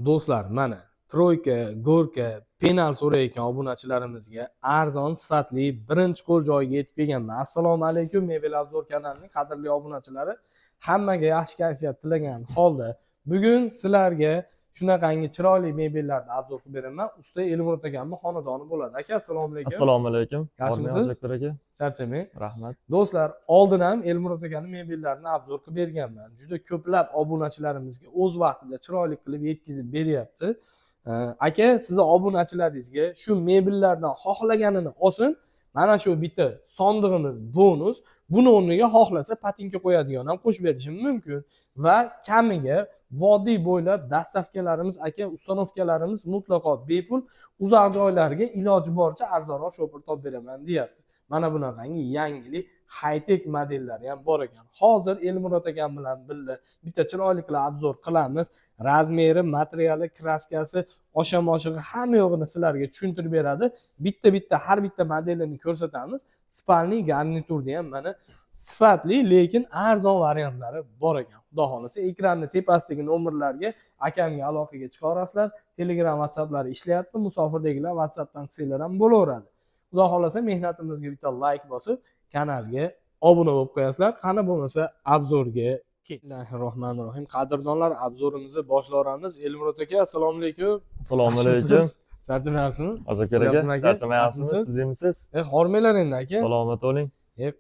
Do'stlar, mana troyka, go'rka, penal so'rayotgan obunachilarimizga arzon, sifatli, birinchi qo'l joyiga yetib kelganman. Assalomu alaykum, Mebel Obzor kanalining qadrli obunachilari. Hammaga yaxshi kayfiyat tilagan holda bugun sizlarga shunaqangi chiroyli mebellarni obzor qilib beraman. Usta Elmurod akamning xonadoni bo'ladi. Aka, assalomu alaykum. Assalomu alaykum. Yaxshimisiz? Aka. Charchamang. Rahmat. Do'stlar, oldin ham Elmurod akaning mebellarini obzor qilib berganman. Juda ko'plab obunachilarimizga o'z vaqtida chiroyli qilib yetkazib beryapti. Aka, sizning obunachilaringizga shu mebellardan xohlaganini olsin. Mana shu bitta sondig'imiz bonus. Buni o'rniga xohlasa patinka qo'yadigan ham qo'shib berishim mumkin va kamiga vodiy bo'ylab dastavkalarimiz, aka, ustanovkalarimiz mutlaqo bepul, uzoq joylarga iloji boricha arzonroq shopir topib beraman deyapti. Mana bunaqangi yangilik, high-tech modellari ham bor ekan. Hozir Elmurod akam bilan birga bitta chiroyli qilib obzor qilamiz. Razmeri, materiali, kraskasi, osham-oshig'i hamma yo'g'ini sizlarga tushuntirib beradi. Bitta har bitta modelini ko'rsatamiz. Spalni garniturda ham mana sifatli, lekin arzon variantlari bor ekan. Xudo xolasa ekranning tepasidagi nomerlarga akamga aloqaga chiqarasizlar. Telegram, WhatsApplari ishlayapti. Musofirdagilar WhatsAppdan qilsanglar ham bo'laveradi. Xudo xolasa mehnatimizga bitta like bosib, kanalga obuna bo'lib qo'yasizlar. Qani bo'lmasa obzorga Bismillahirrohmanirrohim. Qadrdonlar, obzorimizni boshlaymiz. Elmurod aka, assalomu alaykum. Assalomu alaykum. Charchamayapsizmi? Aka, charchamayapsizmi? Sizimsiz? Hormanglar endi aka. Salomat bo'ling.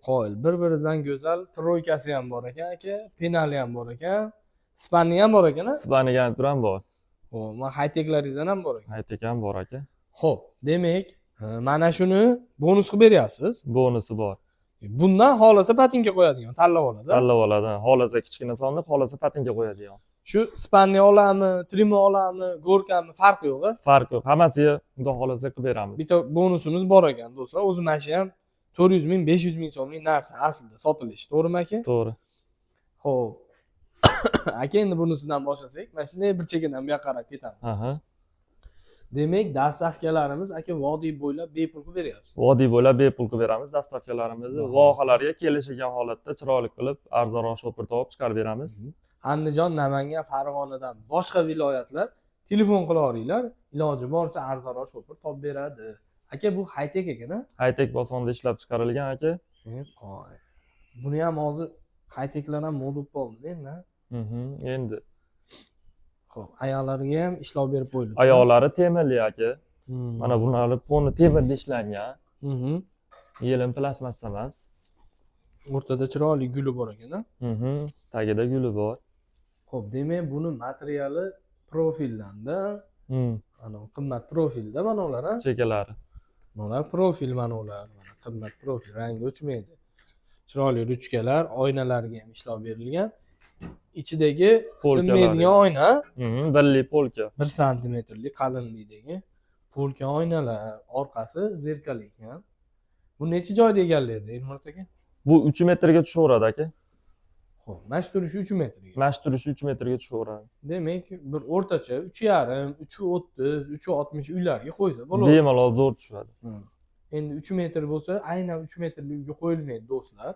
Qoyil, bir-biridan go'zal troykasi ham bor ekan aka, penali ham bor ekan, spani ham bor ekan. Spani garnitur ham bor. Xo'p, mana high-techlaringizdan ham bor ekan. High-tech ham bor aka. Xo'p, demak, mana shuni bonus qilib beryapsiz. Bonusi bor. Bundan xolasa patinka qo'yadigan, tanlab oladi. Tanlab oladi. Xolasa kichkina sonda, xolasa patinka qo'yadigan. Shu spanni olami, trimni olami, go'rkami farqi yo'q-a? Farqi yo'q. Hammasiga xudo xolasa qilib beramiz. Bitta bonusimiz bor ekan, do'stlar. O'zi mana shu ham 400 ming, 500 ming so'mlik narsa aslida sotilishi, to'g'rimi aka? To'g'ri. Xo'p. Aka, endi bunisidan boshlasak, mana shunday bir chekkadan bu yoqqa qarab ketamiz. Aha. Demak, dastavkalarimiz aka vodiy bo'ylab bepul qilib beryapsiz. Vodiy bo'ylab bepul qilib beramiz. Dastavkalarimizni vohalarga kelishigan holatda chiroyli qilib arzonroq shopir topib chiqarib beramiz. Andijon, Namangan, Farg'onadan boshqa viloyatlar telefon qilaveringlar, iloji boricha arzonroq shopir topib beradi. Aka, bu high-tech ekan-a? High-tech bosonda ishlab chiqarilgan aka. Qo'y. Buni ham hozir high-techlar ham mod bo'lib qoldi endi. Endi. Xo'p, ayoqlariga ham ishlov berib qo'yildi. Ayoqlari temirli aka. Mana bunlar poni temirda ishlangan. Yelin plastmassa emas. O'rtada chiroyli guli bor ekan-a? Tagida guli bor. Xo'p, demak, buni materiali profildanda, ana qimmat profilda mana ular, ha? Chekalari. Mana profil mana ular, mana qimmat profil, rangi o'chmaydi. Chiroyli ruchkalar, oynalarga ham ishlov berilgan. Ichidagi sinmaydigan oyna, 1lik polka. 1 santimetrlik qalinlikdagi polka oynalar, orqasi zerkal ekan. Bu necha joyda egallaydi, Elmurod aka? Bu 3 metrga tushaveradi aka. Xo'p, mash turishi 3 metrga. Mash turishi 3 metrga tushaveradi. Demak, bir o'rtacha 3,5, 3,30, 3,60 uylarga qo'ysa bo'ladi. Bemalol zo'r tushadi. Endi 3 metr bo'lsa, aynan 3 metrli uyga qo'yilmaydi do'stlar.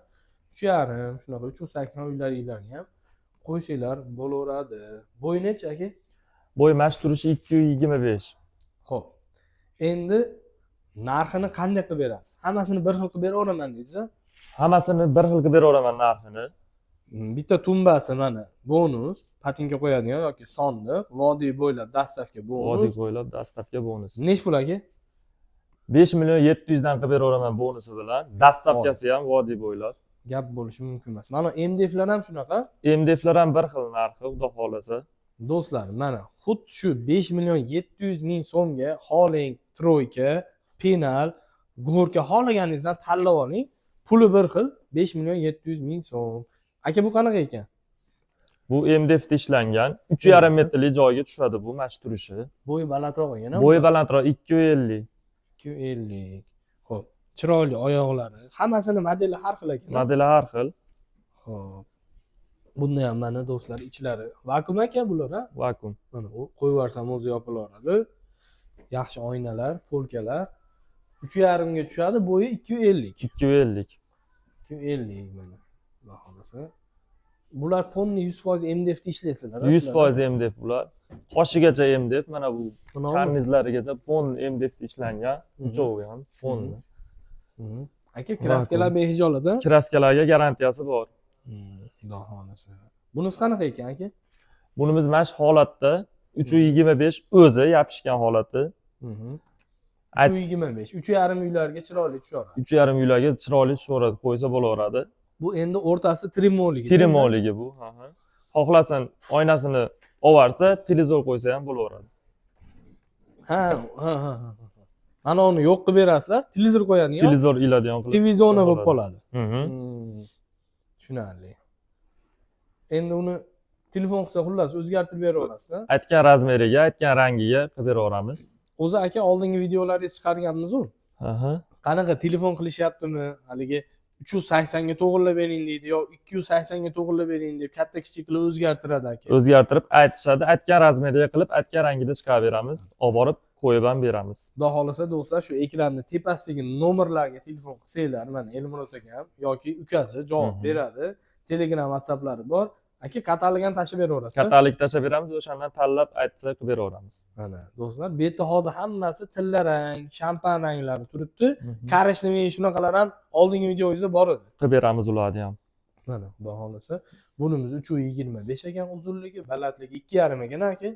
3,5, shunaqa 3,80 uylarga ham qo'ysanglar bo'laveradi. Bo'yi necha aka? Bo'yi mash turishi 225. Xo'p. Endi narxini qanday qilib berasiz? Hammasini bir xil qilib beraveraman deysiz? Hammasini bir xil qilib beraveraman narxini. Bitta tumbasi mana bonus, patinka qo'yadigan yoki sondiq, vodiy bo'ylab dastavka bonus. Vodiy bo'ylab dastavka bonus. Nech pul aka? 5 million 700 dan qilib beraveraman bonusi bilan. Dastavkasi ham vodiy bo'ylab. Gap bo'lishi mumkin emas. Mana MDFlar ham shunaqa. MDFlar ham bir xil narxi, xudo xolasa. Do'stlar, mana xuddi shu 5 million 700 ming so'mga xohlang troyka, penal, go'rka xohlaganingizdan tanlab oling. Puli bir xil, 5 million 700 ming so'm. Aka, bu qanaqa ekan? Bu MDFda ishlangan, 3,5 metrli joyga tushadi bu mash turishi. Bo'yi balandroq ekan. Bo'yi balandroq 250. 250. Xo'p, chiroyli oyoqlari. Hammasini modeli har xil ekan. Modeli har xil. Xo'p. Bunda ham mana do'stlar ichlari vakuum aka bular, ha? Vakuum. Mana u qo'yib yuborsam o'zi yopilaveradi. Yaxshi oynalar, polkalar. 3,5 ga tushadi, bo'yi 250. 250. 250 mana. Xudo xolasa. Bular ponni 100% MDF'da ishlaysilar. 100% MDF bular. Qoshigacha MDF, mana bu Buni karnizlarigacha pon MDFda ishlangan. Mhm. Uchovi ham ponni. Aka, kraskalar behijolada. Kraskalarga garantiyasi bor. Xudo xolasa. Bunisi qanaqa ekan aka? Bunimiz mana shu holatda 325 o'zi yopishgan holati. 325, 3,5 uylarga chiroyli tushaveradi. 3,5 uylarga chiroyli tushaveradi, qo'ysa bo'laveradi. Bu endi o'rtasi trimoligi. Trimoligi bu. Xohlasan oynasini ovarsa, televizor qo'ysa ham bo'laveradi. Ha. Mana uni yo'q qilib berasizlar, televizor qo'yadi. Televizor iladigan qilib. Televizionni bo'lib qoladi. Mhm. Tushunarli. Endi uni telefon qilsa xullas o'zgartirib beraverasizlar. Aytgan razmeriga, aytgan rangiga qilib beraveramiz. O'zi aka oldingi videolaringizni chiqarganmiz-ku. Qanaqa telefon qilishyaptimi? Haligi 380 ga to'g'irlab bering deydi yo 280 ga to'g'irlab bering deb katta kichik qilib o'zgartiradi aka. O'zgartirib aytishadi, aytgan razmeriga qilib, aytgan rangida chiqarib beramiz. Olib borib qo'yib ham beramiz. Xudo xolasa do'stlar, shu ekranni tepasidagi nomerlarga telefon qilsanglar, mana Elmurod akam yoki ukasi javob beradi. Telegram, WhatsApplari bor. Aka, katalogni tashib beraverasiz. Katalog tashib beramiz, o'shandan tanlab aytsa qilib beraveramiz. Mana do'stlar, bu yerda hozir hammasi tilla rang, shampan ranglari turibdi. Qarishlamay shunaqalar ham oldingi videoyingizda bor edi. Qilib beramiz ularni ham. Mana xudo xolasa, bunimiz 325 ekan uzunligi, balandligi 2,5 ekan aka.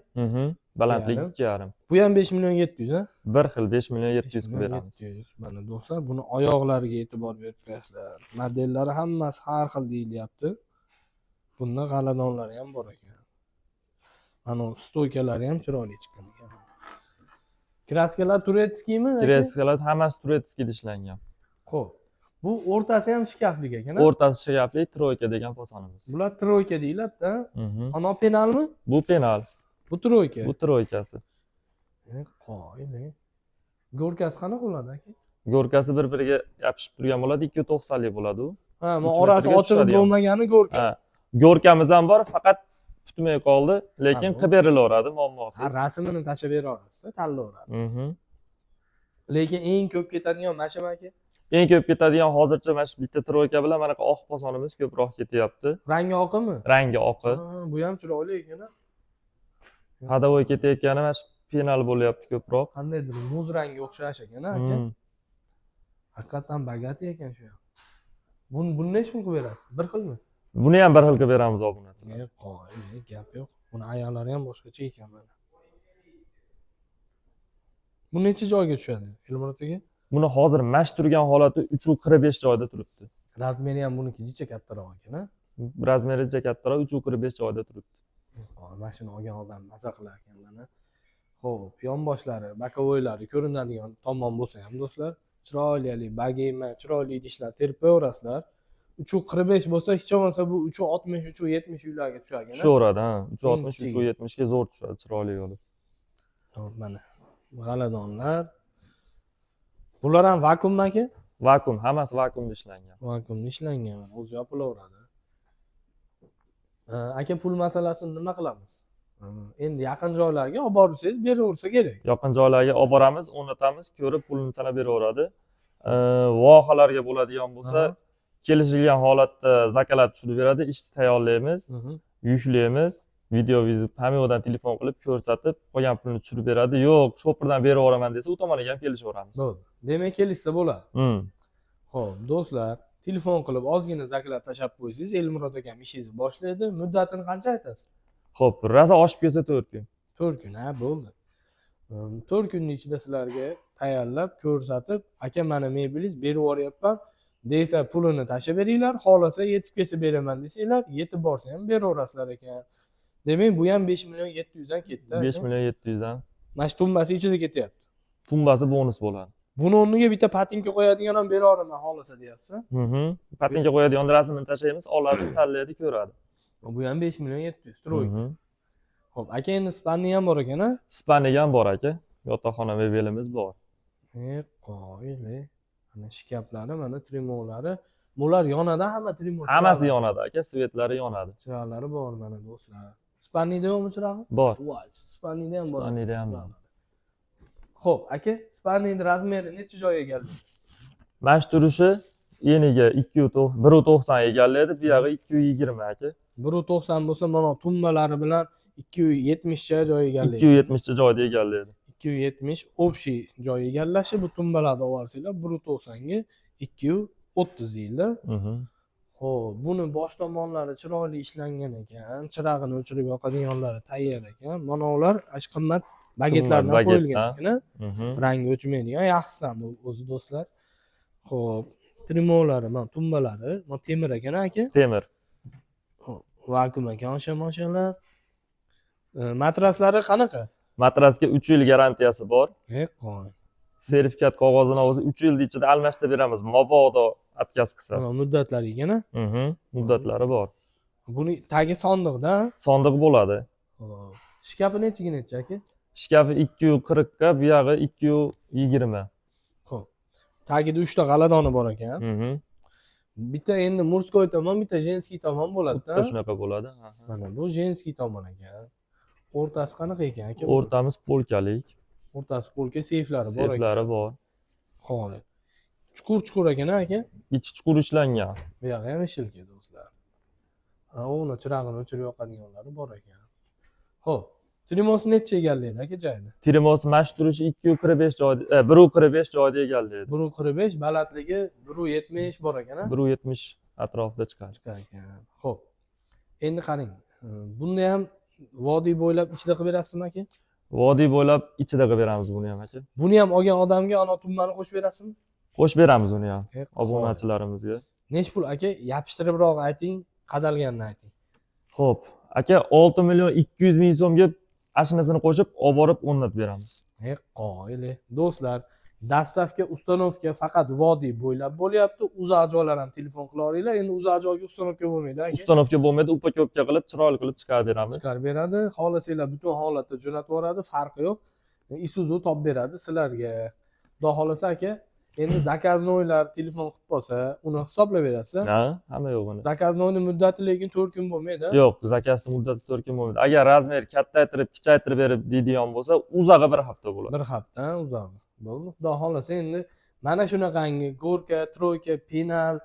Balandligi 2,5. Bu ham 5 million 700 ha? Bir xil 5 million 700 qilib beramiz. Mana do'stlar, buni oyoqlariga e'tibor berib qo'yasizlar. Modellari hammasi har xil deyilyapti. Bunda g'aladonlari ham bor ekan. Mana stoykalari ham chiroyli chiqqan ekan. Kraskalar turetskiymi? Kraskalar hammasi turetskiyda ishlangan. Xo'p. Bu o'rtasi ham shkaflik ekan. O'rtasi shkaflik, troyka degan posonimiz. Bular troyka deyiladi-da. Ana penalmi? Bu penal. Bu troyka. Bu troykasi. Qo'yli. Go'rkasi qanaqa bo'ladi aka? Go'rkasi bir-biriga yopishib turgan bo'ladi, 290 lik bo'ladi u. Ha, men orasi ochilib bo'lmagani go'rka. Ha. Go'rkamiz ham bor, faqat tutmay qoldi, lekin qilib berilaveradi muammosiz. Ha, rasmini tashib beraverasiz-da, tanlayveradi. Lekin eng ko'p ketadigan mana shu aka. Eng ko'p ketadigan hozircha mana shu bitta troyka bilan mana bu oq posonimiz ko'proq ketyapti. Rangi oqimi? Rangi oqi. Bu ham chiroyli ekan. Hadavoy ketayotgani mana shu penal bo'lyapti ko'proq. Qandaydir muz rangiga o'xshash ekan aka. Haqiqatan bagati ekan shu. Buni necha pul qilib berasiz? Bir xilmi? Buni ham bir xil qilib beramiz obunachilar. Qo'y, gap yo'q. Buni ayollari ham boshqacha ekan mana. Bu necha joyga tushadi? Elmurod aka? Buni hozir mash turgan holati 3.45 joyda turibdi. Razmeri ham buniki jicha kattaroq ekan-a? Razmeri jicha kattaroq, 3.45 joyda turibdi. Mashina olgan odam maza qilar ekan mana. Xo'p, yonboshlari, bokovoylari ko'rinadigan tomon bo'lsa ham do'stlar, chiroyli bagema, chiroyli idishlar terib qo'yaverasizlar. 3.45 bo'lsa, hech bo'lmasa bu 3.60, 3.70 uylarga tushadi. Tushaveradi, ha. 3.60, 3.70 ga zo'r tushadi, chiroyli yo'li. Xo'p, mana g'aladonlar. Bular ham vakuummi aka? Vakuum, hammasi vakuumda ishlangan. Vakuumda ishlangan, o'zi yopilaveradi. Aka, pul masalasini nima qilamiz? Endi yaqin joylarga olib borsangiz beraversa kerak. Yaqin joylarga olib boramiz, o'rnatamiz, ko'rib pulini sanab beraveradi. Vohalarga bo'ladigan bo'lsa, kelishilgan holatda zakalat tushirib beradi, ishni tayyorlaymiz, yuklaymiz, video vizit hammadan telefon qilib ko'rsatib, qolgan pulni tushirib beradi. Yo'q, shopirdan beraveraman desa, u tomoniga ham kelishaveramiz. Bo'ldi. Demak, kelishsa bo'ladi. Xo'p, do'stlar, telefon qilib ozgina zakalat tashab qo'ysangiz, Elmurod akam ishingizni boshlaydi. Muddatini qancha aytasiz? Xo'p, raza oshib kelsa 4 kun. 4 kun, ha, bo'ldi. 4 kunning ichida sizlarga tayyorlab, ko'rsatib, aka mana mebelingiz berib yuboryapman desa, pulini tashib beringlar, xolasa yetib kelsa beraman desanglar, yetib borsa ham beraverasizlar ekan. Demak, bu ham 5 million 700 dan ketdi. 5 million 700 dan. Mana shu tumbasi ichida ketyapti. Tumbasi bonus bo'ladi. Buni o'rniga bitta patinka qo'yadigan ham beraveraman xolasa deyapsiz. Patinka qo'yadigan rasmini tashlaymiz, oladi, tanlaydi, ko'radi. Bu ham 5 million 700 troyka. Xo'p, aka endi spanni ham bor ekan-a? Spanni ham bor aka. Yotoqxona mebelimiz bor. Qo'yli. Mana shkaplari, mana trimolari. Bular yonadi, hamma trimo. Hammasi yonadi aka, svetlari yonadi. Chiroqlari bor mana do'stlar. Spannida yo'qmi chirog'i? Bor. Voy, spannida ham bor. Spannida ham bor. Xo'p, aka, spanning razmeri necha joyga keldi? Mash turishi eniga 1.90 egallaydi, bu yog'i 220 aka. 1.90 bo'lsa, mana tumbalari bilan 270 cha joy egallaydi. 270 ta joyda egallaydi. 270 общий joy egallashi, bu tumbalarni olib olsanglar 1.90 ga 230 deyildi. Xo'p, buni bosh tomonlari chiroyli ishlangan ekan, chirag'ini o'chirib yoqadiganlari tayyor ekan. Mana ular qimmat bagetlardan qo'yilgan ekan. Rangi o'chmaydigan, yaxshisidan bu o'zi do'stlar. Xo'p, trimolari, mana tumbalari, mana temir ekan aka. Temir. Xo'p, vakuum ekan maşallah. Matraslari qanaqa? Matrasga 3 yil garantiyasi bor. Qo'y. Sertifikat qog'ozini o'zi 3 yil ichida almashtirib beramiz. Mabodo отказ qilsa. Mana muddatlari ekan. Muddatlari bor. Buni tagi sondiqda. Sondiq bo'ladi. Xo'p. Shkafi necha aka? Shkafi 240 ga, bu yog'i 220. Xo'p. Tagida 3 ta g'aladoni bor ekan. Bitta endi murskoy tomon, bitta jenskiy tomon bo'ladi-da. Xuddi shunaqa bo'ladi. Mana bu jenskiy tomon ekan. O'rtasi qanaqa ekan aka? O'rtamiz polkalik. O'rtasi polka, seyflari bor ekan. Seyflari bor. Xo'p. Chuqur ekan aka. Ichi chuqur ishlangan. Bu yog'i ham eshilgan do'stlar. Uni chirag'ini o'chirib yoqadiganlari bor ekan. Xo'p. Trimos necha egallaydi aka joyda? Trimos mash turishi 245 joyda, 145 joyda egallaydi. 145, balandligi 170 bor ekan. 170 atrofida chiqadi. Ekan. Xo'p. Endi qarang. Buni ham vodiy bo'ylab ichida qilib berasizmi aka? Vodiy bo'ylab ichida qilib beramiz buni ham aka. Buni ham olgan odamga ana tummani qo'shib berasizmi? Qo'shib beramiz uni ham obunachilarimizga. Nech pul aka? Yopishtiribroq ayting, qadalganini ayting. Xo'p, aka 6 million 200 ming so'mga ashinasini qo'shib olib borib o'rnatib beramiz. Qo'yli. Do'stlar, dastavka, ustanovka faqat vodiy bo'ylab bo'lyapti. Uzoq joylar ham telefon qila olinglar. Endi uzoq joyga ustanovka bo'lmaydi aka. Ustanovka bo'lmaydi, upa-ko'pka qilib, chiroyli qilib chiqarib beramiz. Chiqarib beradi. Xohlasanglar butun holatda jo'natib yuboradi, farqi yo'q. Isuzu topib beradi sizlarga. Xudo xolasa aka, endi zakaznoylar o'ylar telefon qilib qolsa, uni hisoblab berasiz. Ha, hamma yo'q buni. Zakaznoyning muddati lekin 4 kun bo'lmaydi. Yo'q, zakazning muddati 4 kun bo'lmaydi. Agar razmer kattaytirib, kichaytirib berib deydigan bo'lsa, uzog'i 1 hafta bo'ladi. 1 hafta, uzog'i. Bo'ldi. Xudo xolasa endi mana shunaqangi gorka, troyka, penal,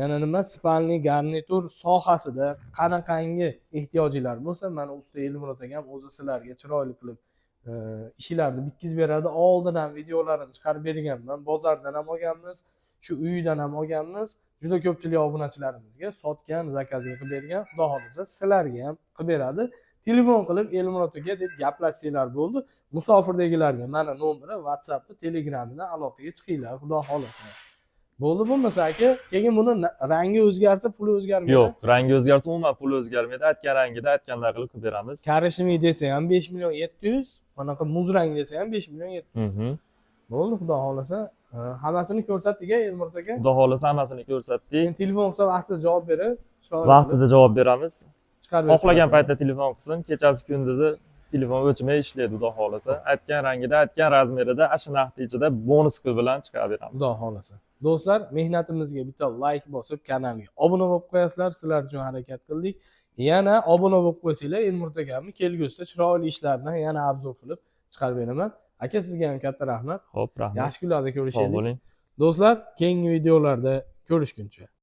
yana nima spalniy garnitur sohasida qanaqangi ehtiyojinglar bo'lsa, mana usta Elmurod akam o'zi sizlarga chiroyli qilib ishlarni bitkizib beradi. Oldin ham videolarini chiqarib berganman, bozordan ham olganmiz, shu uydan ham olganmiz. Juda ko'pchilik obunachilarimizga sotgan, zakazga qilib bergan. Xudo xolasa sizlarga ham qilib beradi. Telefon qilib Elmurod aka deb gaplashsanglar bo'ldi. Musofirdagilarga mana nomeri, WhatsAppda, Telegramdan aloqaga chiqinglar, xudo xolasa. Bo'ldi, bo'lmasa aka, keyin buni rangi o'zgarsa, puli o'zgarmaydi. Yo'q, rangi o'zgarsa umuman puli o'zgarmaydi. Aytgan rangida aytganday qilib qilib beramiz. Karishmi desa ham 5 million 700, bunaqa muz rang desa ham 5 million 700. Bo'ldi, xudo xolasa. Hammasini ko'rsatdik Elmurod aka. Xudo xolasa hammasini ko'rsatdik. Telefon qilsa vaqtida javob berib, vaqtida javob beramiz. Xohlagan paytda paytda telefon qilsin, kechasi kunduzi telefon o'chmay ishlaydi, xudo xolasa. Aytgan rangida, aytgan razmerida, ana shu narx ichida bonus pul bilan chiqarib beramiz. Xudo xolasa. Do'stlar, mehnatimizga bitta like bosib, kanalga obuna bo'lib qo'yasizlar. Sizlar uchun harakat qildik. Yana obuna bo'lib qo'ysanglar, Elmurod akamni kelgusida chiroyli ishlarni yana obzor qilib chiqarib beraman. Aka, sizga ham katta rahmat. Xo'p, rahmat. Yaxshi kunlarda ko'rishaylik. Sog' bo'ling. Do'stlar, keyingi videolarda ko'rishguncha